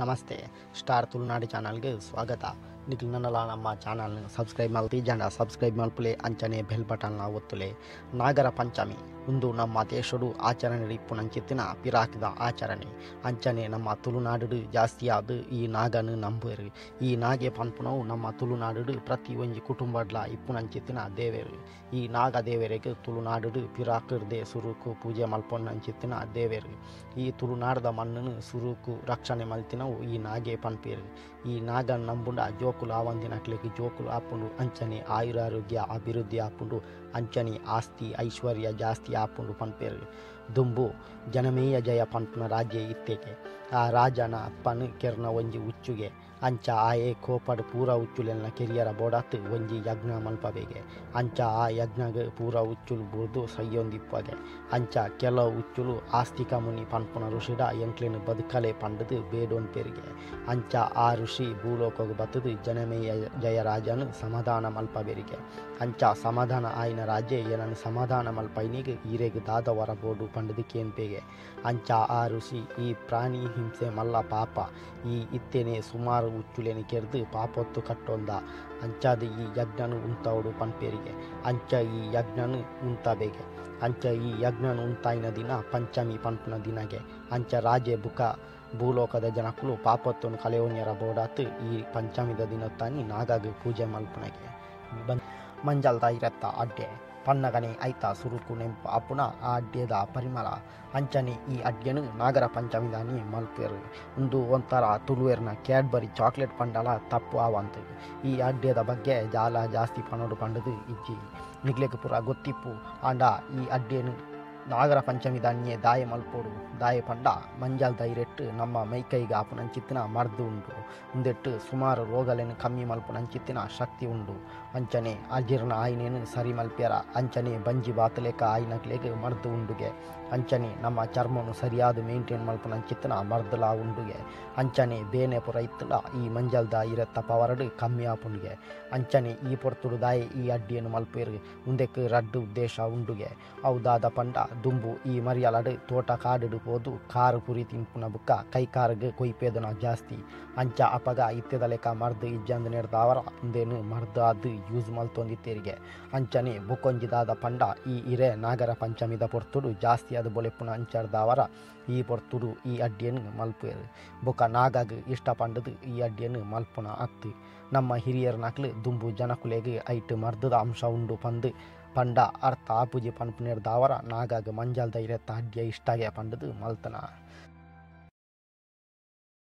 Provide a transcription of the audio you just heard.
ನಮಸ್ತೆ ಸ್ಟಾರ್ ತುಳುನಾಡು ಚಾನಲ್ಗೆ ಸ್ವಾಗತ. ನಿಖಿಲ್ನಲ್ಲ ನಮ್ಮ ಚಾನಲ್ನ ಸಬ್ಸ್ಕ್ರೈಬ್ ಮಾಡ್ತಿ ಜಂಡ ಸಬ್ಸ್ಕ್ರೈಬ್ ಮಲ್ಪಲೆ ಅಂಚನೆ ಬೆಲ್ ಬಟನ್ನ ಒತ್ತುಲೆ. ನಾಗರ ಪಂಚಮಿ ಇಂದು ನಮ್ಮ ದೇಶಡು ಆಚರಣೆ ಇಪ್ಪುನಂಚಿತ್ತಿನ ಪಿರಾಕಿದ ಆಚರಣೆ ಅಂಚನೆ ನಮ್ಮ ತುಳುನಾಡು ಜಾಸ್ತಿ ಆದ ಈ ನಾಗನು ನಂಬರು. ಈ ನಾಗೆ ಪನ್ಪುನವು ನಮ್ಮ ತುಳುನಾಡು ಪ್ರತಿ ಒಂಜಿ ಕುಟುಂಬಡ್ಲ ಇಪ್ಪುನಂಚಿತ್ತಿನ ದೇವೇರು. ಈ ನಾಗ ದೇವರಿಗೆ ತುಳುನಾಡು ಪಿರಾಕರ್ದೆ ಸುರುಕು ಪೂಜೆ ಮಲ್ಪೊನ್ನಂಚಿತ್ತಿನ ದೇವೇರು. ಈ ತುಳುನಾಡದ ಮಣ್ಣನ್ನು ಸುರುಕು ರಕ್ಷಣೆ ಮಲ್ತಿನವು ಈ ನಾಗೆ ಪನ್ಪೇರು. ಈ ನಾಗನ್ ನಂಬುಂಡ ಜೋಕುಲು ಆವಂದಿನಕ್ಲಿಗೆ ಜೋಕುಲು ಆಪುಂಡು ಅಂಚನೆ ಆಯುರಾರೋಗ್ಯ ಅಭಿವೃದ್ಧಿ ಆಪುಂಡು ಅಂಚನೆ ಆಸ್ತಿ ಐಶ್ವರ್ಯ ಜಾಸ್ತಿ ಆಪುಂಡು ಪನ್ಪೇರು. ದುಂಬು ಜನಮೇಯ ಜಯ ಪನ್ಪುನ ರಾಜ್ಯ ಇತ್ತೇಕೆ ಆ ರಾಜನ ಅಪ್ಪನು ಕೆರ್ನ ಒಂಜಿ ಉಚ್ಚುಗೆ ಅಂಚ ಆಯೆ ಕೋಪಡ್ ಪೂರ ಉಚ್ಚುಲೆಲ್ನ ಕೆರಿಯರ ಬೋಡಾತ್ ಒಂಜಿ ಯಜ್ಞ ಮಲ್ಪಬೇಗೆ. ಅಂಚ ಆ ಯಜ್ಞಗೆ ಪೂರ ಉಚ್ಚುಲು ಬುರ್ದು ಸಯ್ಯೊಂದಿಪ್ಪಗೆ. ಅಂಚ ಕೆಲವು ಉಚ್ಚುಲು ಆಸ್ತಿಕ ಮುನಿ ಪನ್ಪುನ ಋಷಿಡ ಎಂಕ್ಲೆನು ಬದುಕಲೆ ಪಂಡದು ಬೇಡೋನ್ ಪೇರಿಗೆ. ಅಂಚ ಆ ಋಷಿ ಭೂಲೋಕಗೆ ಬತ್ತದು ಜನಮೇಯ ಜಯರಾಜನು ಸಮಾಧಾನ ಮಲ್ಪಬೇರಿಗೆ. ಅಂಚ ಸಮಾಧಾನ ಆಯ್ನ ರಾಜ್ಯ ಏನನ್ನು ಸಮಾಧಾನ ಮಲ್ಪೈನಿಗೆ ಈರೆಗೆ ದಾದ ವರ ಬೋಡು ಪಂಡದು ಕೇನ್ಪೇಗೆ. ಅಂಚ ಆ ಋಷಿ ಈ ಪ್ರಾಣಿ ಹಿಂಸೆ ಮಲ್ಲ ಪಾಪ ಈ ಇತ್ತೇನೆ ಸುಮಾರು ಉಚ್ಚುಲೇನೆ ಕೆರ್ದು ಪಾಪೊತ್ತು ಕಟ್ಟೊಂದ ಅಂಚಾದ ಈ ಯಜ್ಞನು ಉಂತವಡು ಪನ್ಪೇರಿಗೆ. ಅಂಚ ಈ ಯಜ್ಞನು ಉಂತಬೇಗೆ. ಅಂಚ ಈ ಯಜ್ಞನು ಉಂತಾಯಿನ ದಿನ ಪಂಚಮಿ ಪನ್ಪುನ ದಿನಗೆ. ಅಂಚ ರಾಜೆ ಬುಕ ಭೂಲೋಕದ ಜನಕ್ಕಳು ಪಾಪತ್ತನ್ನು ಕಲೆಯೋನ್ಯರ ಬೋಡಾತ್ ಈ ಪಂಚಮಿದ ದಿನತ್ತಾನಿ ನಾಗಾಗ ಪೂಜೆ ಮಲ್ಪುನಗೆ ಮಂಜಲ್ದ ಇರತ್ತ ಅಡ್ಡೆ ಪನ್ನಗನೆ ಐತ ಸುರುಕು ನೆಂಪು ಅಪ್ಪುನ ಆ ಅಡ್ಡೆದ ಪರಿಮಳ ಅಂಚನೆ ಈ ಅಡ್ಗೆನು ನಾಗರ ಪಂಚಮಿದಾನಿ ಮಲ್ಪೇರು. ಒಂದು ಒಂಥರ ತುಳುವೇರ್ನ ಕ್ಯಾಡ್ಬರಿ ಚಾಕ್ಲೇಟ್ ಪಂಡಲ ತಪ್ಪು ಆವಂತು. ಈ ಅಡ್ಡೆದ ಬಗ್ಗೆ ಜಾಲ ಜಾಸ್ತಿ ಪನೋಡು ಪಂಡದು ಇಜ್ಜಿ ನಿಗ್ಲೆಗೆ ಪೂರ ಗೊತ್ತಿಪ್ಪು ಆಂಡ ಈ ಅಡ್ಡೆನು ನಾಗರ ಪಂಚಮಿ ದಾನಿಯೇ ದಾಯ ಮಲ್ಪೋಡು ದಾಯ ಪಂಡ ಮಂಜಲ್ ದೈರೆಟ್ಟು ನಮ್ಮ ಮೈಕೈಗೆ ಆಪುನಂಚಿತ್ತಿನ ಮರ್ದು ಉಂಡು. ಮುಂದೆಟ್ಟು ಸುಮಾರು ರೋಗಲೇನು ಕಮ್ಮಿ ಮಲ್ಪುನಂಚಿತ್ತಿನ ಶಕ್ತಿ ಉಂಡು. ಅಂಚನೆ ಅಜೀರ್ಣ ಆಯ್ನೇನು ಸರಿ ಮಲ್ಪ್ಯಾರ. ಅಂಚನೆ ಬಂಜಿ ಬಾತಲೇಕ ಆಯ್ನಕ್ಲೆಗೆ ಮರ್ದು ಉಂಡುಗೆ. ಅಂಚನೆ ನಮ್ಮ ಚರ್ಮನು ಸರಿಯಾದ ಮೇಂಟೈನ್ ಮಲ್ಪುನಂಚಿತ್ತಿನ ಮರ್ದಲ ಉಂಡುಗೆ. ಅಂಚನೆ ಬೇನೆ ಪುರ ಇತ್ತಲ ಈ ಮಂಜಲ್ದ ಇರತ್ತ ಪವರಡು ಕಮ್ಮಿ ಆಪುಂಡುಗೆ. ಅಂಚನೆ ಈ ಪೊರ್ತುಡು ದಾಯ ಈ ಅಡ್ಡಿಯನ್ನು ಮಲ್ಪೇರು ಮುಂದಕ್ಕೆ ರಡ್ಡು ಉದ್ದೇಶ ಉಂಡುಗೆ. ಹೌದಾದ ಪಂಡ ದುಂಬು ಈ ಮರಿಯಲಡು ತೋಟ ಕಾಡು ಹೋದು ಕಾರು ಪುರಿ ತಿಂಪುನ ಬುಕ್ಕ ಕೈ ಕಾರಿಗೆ ಕೊಯ್ಪೇದನ ಜಾಸ್ತಿ. ಅಂಚ ಅಪಗ ಇತ್ತದ ಲೆಕ್ಕ ಮರ್ದು ಇಜ್ಜಂದು ನೆಡ್ದಾವರ ಮುಂದೇನು ಮರ್ದು ಅದು ಯೂಸ್ ಮಲ್ತೊಂದಿತ್ತೇರಿಗೆ. ಅಂಚನೆ ಬುಕ್ಕೊಂಜಿದಾದ ಪಂಡ ಈ ಇರೆ ನಾಗರ ಪಂಚಮಿದ ಪೊರ್ತುಡು ಜಾಸ್ತಿ ಅದು ಬೊಲೆಪುನ ಅಂಚರ್ದಾವರ ಈ ಪೊರ್ತುಡು ಈ ಅಡ್ಡಿಯನ್ನು ಮಲ್ಪೇರು. ಬೊಕ್ಕ ನಾಗಾಗ ಇಷ್ಟ ಪಂಡದು ಈ ಅಡ್ಡಿಯನ್ನು ಮಲ್ಪುನ ಅತ್ತು. ನಮ್ಮ ಹಿರಿಯರ ನಕ್ಲು ದುಂಬು ಜನಕುಲೆಗೆ ಐಟ್ ಮರ್ದದ ಅಂಶ ಉಂಡು ಪಂದು ಪಂಡ ಅರ್ಥ ಆಪುಜಿ ಪನ್ಪುನೇರ್ ದಾವರ ನಾಗಾಗ ಮಂಜಲ್ದ ಇರತ್ತ ಅಡ್ಡಿಯ ಇಷ್ಟಾಗೆ ಪಂಡದು ಮಲ್ತನ.